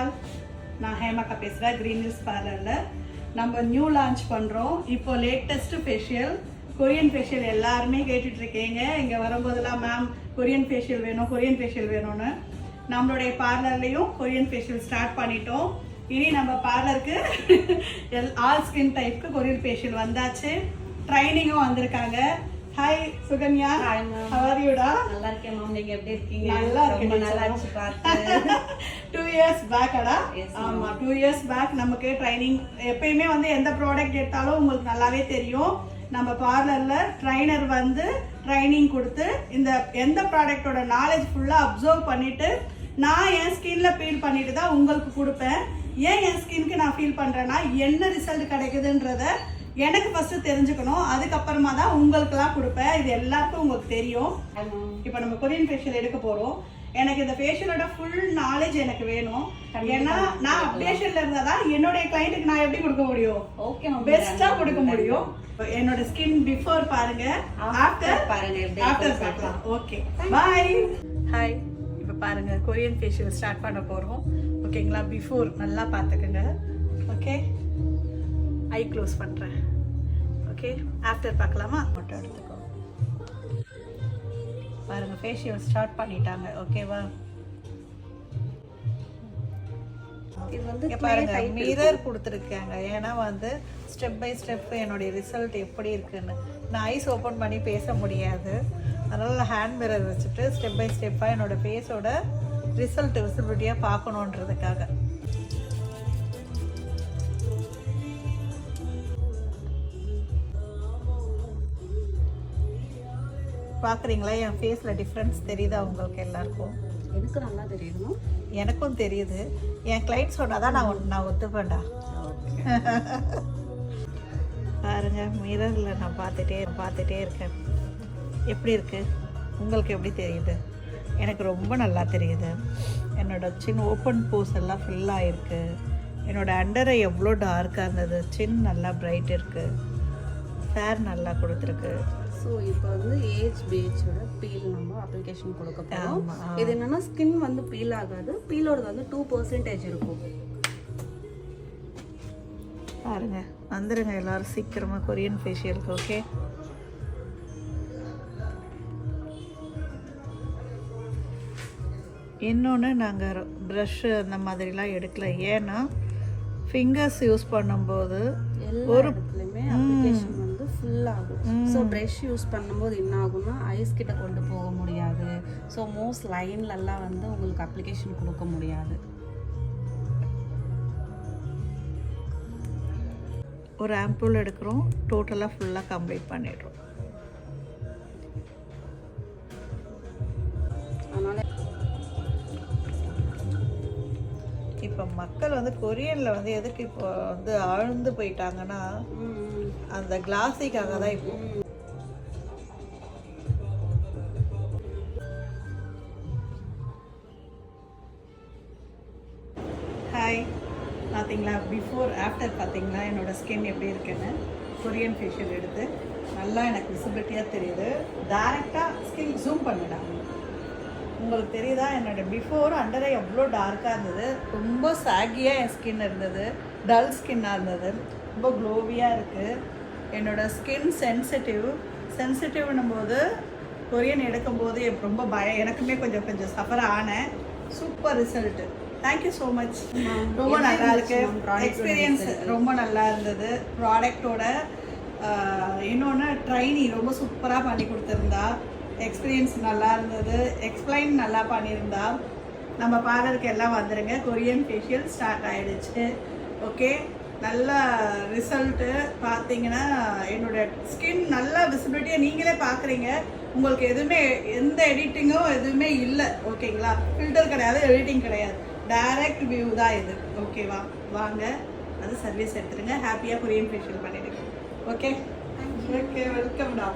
All, நான் ஹேமாக்கா பேசுகிறேன். Green hills பார்லரில் நம்ம நியூ லான்ச் பண்ணுறோம். இப்போ லேட்டஸ்ட் ஃபேஷியல், கொரியன் ஃபேஷியல் எல்லாருமே கேட்டுட்ருக்கீங்க. இங்கே வரும்போதெல்லாம் மேம் கொரியன் ஃபேஷியல் வேணும், கொரியன் ஃபேஷியல் வேணும்னு. நம்மளுடைய பார்லர்லேயும் கொரியன் ஃபேஷியல் ஸ்டார்ட் பண்ணிட்டோம். இனி நம்ம பார்லருக்கு ஆல் ஸ்கின் டைப்க்கு கொரியன் ஃபேஷியல் வந்தாச்சு. ட்ரைனிங்கும் வந்திருக்காங்க. Hi Sukanya, how are you டா? நல்லா இருக்கேன் மேம், நீங்க எப்படி இருக்கீங்க? நல்லா இருக்கேன். ரொம்ப நல்லா இருந்துச்சு பார்த்து. 2 years back அடா. ஆமா, 2 years back நமக்கு ட்ரைனிங். எப்பயுமே வந்து எந்த ப்ராடக்ட் எடுத்தாலும் உங்களுக்கு நல்லாவே தெரியும். நம்ம பார்லர்ல ட்ரைனர் வந்து ட்ரைனிங் கொடுத்து இந்த எந்த ப்ராடக்டோட நாலேஜ் ஃபுல்லா அப்சர்வ் பண்ணிட்டு நான் என் ஸ்கின்ல ஃபீல் பண்ணிட்டு தான் உங்களுக்கு கொடுப்பேன். ஏன் என் ஸ்கின்க்கு நான் ஃபீல் பண்றேன்னா என்ன ரிசல்ட் கிடைக்குதுன்றத எனக்கு ஃபர்ஸ்ட் தெரிஞ்சுக்கணும், அதுக்கப்புறமா தான் உங்களுக்குலாம் கொடுப்பேன். இது எல்லாருக்கும் உங்களுக்கு தெரியும். இப்போ நம்ம கொரியன் ஃபேஷியல் எடுக்க போறோம். எனக்கு இந்த ஃபேஷியலோட ஃபுல் நாலேஜ் எனக்கு வேணும். ஏன்னா நான் அப்டேஷன்ல இருந்தா தான் என்னோட கிளையண்ட்டுக்கு நான் எப்படி கொடுக்க முடியும், ஓகே பெஸ்டா கொடுக்க முடியும். என்னோட ஸ்கின் பிஃபோர் பாருங்க, ஆஃப்டர் பாருங்க, ஆஃப்டர் பார்க்கலாம். Okay, bye. ஹாய், இப்போ பாருங்க கொரியன் ஃபேஷியல் ஸ்டார்ட் பண்ண போறோம். ஓகேங்களா? பிஃபோர் நல்லா பார்த்துக்கோங்க. ஓகே, ஐ க்ளோஸ் பண்ணுறேன். ஓகே, ஆஃப்டர் பார்க்கலாமா? ஃபோட்டோ எடுத்துக்கோ. பாருங்கள் ஃபேஷியல் ஸ்டார்ட் பண்ணிட்டாங்க. ஓகேவா? இது வந்து பாருங்க மிரர் கொடுத்துருக்காங்க. ஏன்னா வந்து ஸ்டெப் பை ஸ்டெப் என்னுடைய ரிசல்ட் எப்படி இருக்குன்னு நான் ஐஸ் ஓப்பன் பண்ணி பேச முடியாது. அதனால் ஹேண்ட் மிரர் வச்சுட்டு ஸ்டெப் பை ஸ்டெப்பாக என்னோட ஃபேஸோட ரிசல்ட் விசிபிலிட்டியாக பார்க்கணுன்றதுக்காக. பார்க்குறீங்களா என் ஃபேஸில் டிஃப்ரென்ஸ் தெரியுதா உங்களுக்கு எல்லாருக்கும்? எனக்கு நல்லா தெரியுதுமா? எனக்கும் தெரியுது. என் கிளைண்ட் சொன்னால் தான் நான் ஒத்துப்பேன்டா. பாருங்க மிரரில் நான் பார்த்துட்டே இருக்கேன். எப்படி இருக்கு உங்களுக்கு? எப்படி தெரியுது? எனக்கு ரொம்ப நல்லா தெரியுது. என்னோட சின் ஓப்பன் போஸ் எல்லாம் ஃபில் ஆகிருக்கு. என்னோடய அண்டரை எவ்வளோ டார்க்காக இருந்தது, சின் நல்லா பிரைட் இருக்குது, ஃபேர் நல்லா கொடுத்துருக்கு. ஸோ இப்போ வந்து ஏஜ் பேஜோட பீல் நம்ம அப்ளிகேஷன் கொடுக்க போகிறோம். இது என்னன்னா ஸ்கின் வந்து பீல் ஆகாது, பீலோட வந்து 2% இருக்கும். பாருங்க வந்துடுங்க எல்லாரும் சீக்கிரமா கொரியன் ஃபேஷியலுக்கு. ஓகே, இன்னொன்று நாங்கள் ப்ரஷ்ஷு அந்த மாதிரிலாம் எடுக்கல. ஏன்னா ஃபிங்கர்ஸ் யூஸ் பண்ணும்போது ஒரு இடத்துலையுமே அப்ளிகேஷன் வந்து ஃபுல் ஆகும். ஸோ ப்ரஷ் யூஸ் பண்ணும்போது என்ன ஆகும்னா ஐஸ் கிட்ட கொண்டு போக முடியாது. ஸோ மோஸ்ட் லைன்லலாம் வந்து உங்களுக்கு அப்ளிகேஷன் கொடுக்க முடியாது. ஒரு ஆம்பூல் எடுக்கிறோம், டோட்டலாக ஃபுல்லாக கம்ப்ளீட் பண்ணிடுறோம். அதனால் இப்போ மக்கள் வந்து கொரியனில் வந்து எதுக்கு இப்போ வந்து ஆழ்ந்து போயிட்டாங்கன்னா அந்த கிளாஸிக்காக தான். இப்போ ஹாய், பார்த்தீங்களா பிஃபோர் ஆஃப்டர்? பார்த்தீங்களா என்னோடய ஸ்கின் எப்படி இருக்குன்னு? கொரியன் ஃபேஷியல் எடுத்து நல்லா எனக்கு விசிபிலிட்டியாக தெரியுது. டைரெக்டாக ஸ்கின் ஜூம் பண்ணிட்டாங்க. உங்களுக்கு தெரியுதா என்னோடய பிஃபோர் அண்டரை எவ்வளோ டார்க்காக இருந்தது, ரொம்ப சாகியாக என் ஸ்கின் இருந்தது, டல் ஸ்கின்னாக இருந்தது, ரொம்ப க்ளோவியாக இருக்குது. என்னோடய ஸ்கின் சென்சிட்டிவ்னும் போது கொரியன் எடுக்கும்போது ரொம்ப எனக்குமே கொஞ்சம் சஃபர் ஆனேன். Super result. Thank you so much. ரொம்ப நல்லா இருக்கு. எக்ஸ்பீரியன்ஸ் ரொம்ப நல்லா இருந்தது. ப்ராடக்டோட இன்னொன்று ட்ரைனி ரொம்ப சூப்பராக பண்ணி கொடுத்துருந்தா. எக்ஸ்பீரியன்ஸ் நல்லா இருந்தது. எக்ஸ்பிளைன் நல்லா பண்ணியிருந்தா. நம்ம பார்லருக்கு எல்லாம் வந்துடுங்க. கொரியன் ஃபேஷியல் ஸ்டார்ட் ஆகிடுச்சு. ஓகே, நல்ல ரிசல்ட்டு. பார்த்தீங்கன்னா என்னோடய ஸ்கின் நல்ல விசிபிலிட்டியாக நீங்களே பார்க்குறீங்க. உங்களுக்கு எதுவுமே எந்த எடிட்டிங்கும் எதுவுமே இல்லை. ஓகேங்களா? ஃபில்டர் கிடையாது, எடிட்டிங் கிடையாது, டைரக்ட் வியூ தான் இது. ஓகேவா? வாங்க அது சர்வீஸ் எடுத்துருங்க. ஹாப்பியாக கொரியன் ஃபேஷியல் பண்ணிடுங்க. ஓகே, ஓகே, வெல்கம் டா.